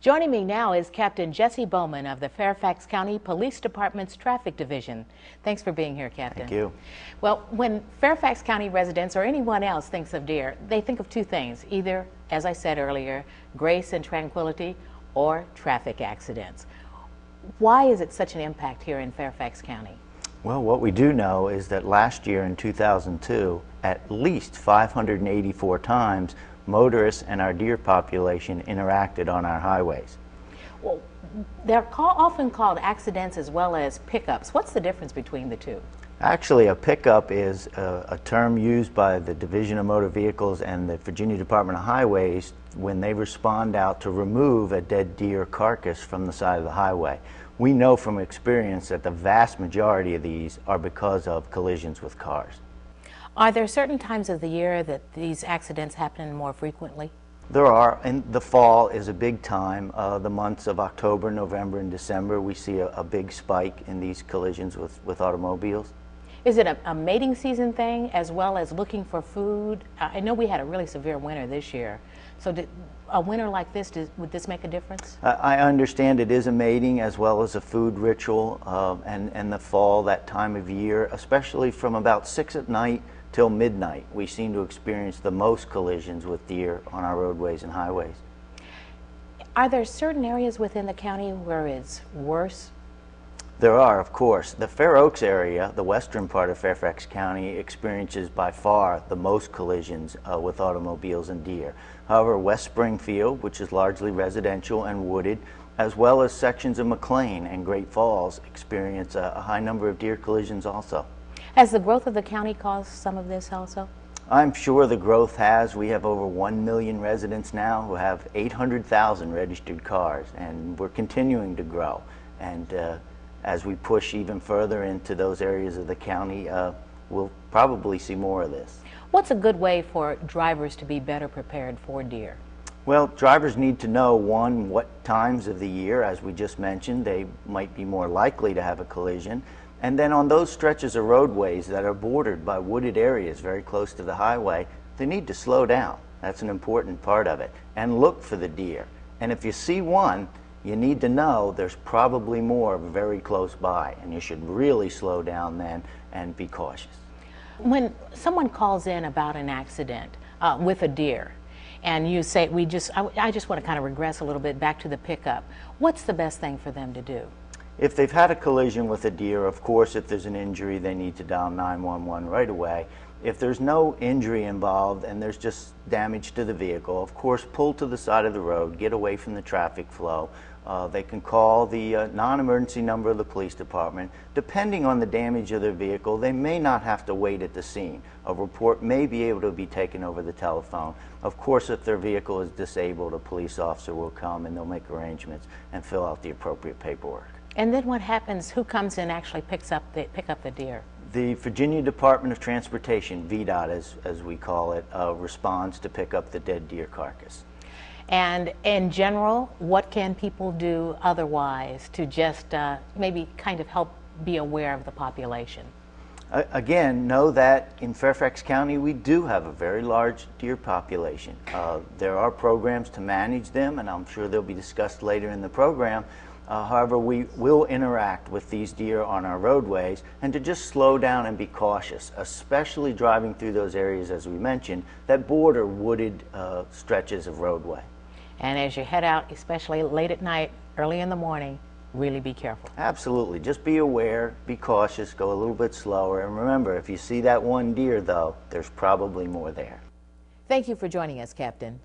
Joining me now is Captain Jesse Bowman of the Fairfax County Police Department's Traffic Division. Thanks for being here, Captain. Thank you. Well, when Fairfax County residents or anyone else thinks of deer, they think of two things, either, as I said earlier, grace and tranquility, or traffic accidents. Why is it such an impact here in Fairfax County? Well, what we do know is that last year in 2002, at least 584 times, motorists and our deer population interacted on our highways. Well, they're often called accidents as well as pickups. What's the difference between the two? Actually, a pickup is a term used by the Division of Motor Vehicles and the Virginia Department of Highways when they respond out to remove a dead deer carcass from the side of the highway. We know from experience that the vast majority of these are because of collisions with cars. Are there certain times of the year that these accidents happen more frequently? There are, and the fall is a big time. The months of October, November, and December, we see a big spike in these collisions with automobiles. Is it a mating season thing as well as looking for food? I know we had a really severe winter this year. So a winter like this, would this make a difference? I understand it is a mating as well as a food ritual, and the fall, that time of year, especially from about 6 at night till midnight, we seem to experience the most collisions with deer on our roadways and highways. Are there certain areas within the county where it's worse? There are, of course. The Fair Oaks area, the western part of Fairfax County, experiences by far the most collisions with automobiles and deer. However, West Springfield, which is largely residential and wooded, as well as sections of McLean and Great Falls, experience a high number of deer collisions also. Has the growth of the county caused some of this also? I'm sure the growth has. We have over 1 million residents now who have 800,000 registered cars, and we're continuing to grow. And as we push even further into those areas of the county, we'll probably see more of this. What's a good way for drivers to be better prepared for deer? Well, drivers need to know, one, what times of the year, as we just mentioned, they might be more likely to have a collision. And then on those stretches of roadways that are bordered by wooded areas very close to the highway, they need to slow down. That's an important part of it. And look for the deer. And if you see one, you need to know there's probably more very close by, and you should really slow down then and be cautious. When someone calls in about an accident with a deer, and you say, I just want to kind of regress a little bit back to the pickup, what's the best thing for them to do? If they've had a collision with a deer, of course, if there's an injury, they need to dial 911 right away. If there's no injury involved and there's just damage to the vehicle, of course, pull to the side of the road, get away from the traffic flow. They can call the non-emergency number of the police department. Depending on the damage of their vehicle, they may not have to wait at the scene. A report may be able to be taken over the telephone. Of course, if their vehicle is disabled, a police officer will come and they'll make arrangements and fill out the appropriate paperwork. And then what happens? Who comes in and actually pick up the deer? The Virginia Department of Transportation, VDOT as we call it, responds to pick up the dead deer carcass. And in general, what can people do otherwise to just maybe kind of help be aware of the population? Again, know that in Fairfax County we do have a very large deer population. There are programs to manage them, and I'm sure they'll be discussed later in the program. However, we will interact with these deer on our roadways, and to just slow down and be cautious, especially driving through those areas, as we mentioned, that border wooded stretches of roadway. And as you head out, especially late at night, early in the morning, really be careful. Absolutely. Just be aware, be cautious, go a little bit slower, and remember, if you see that one deer, though, there's probably more there. Thank you for joining us, Captain.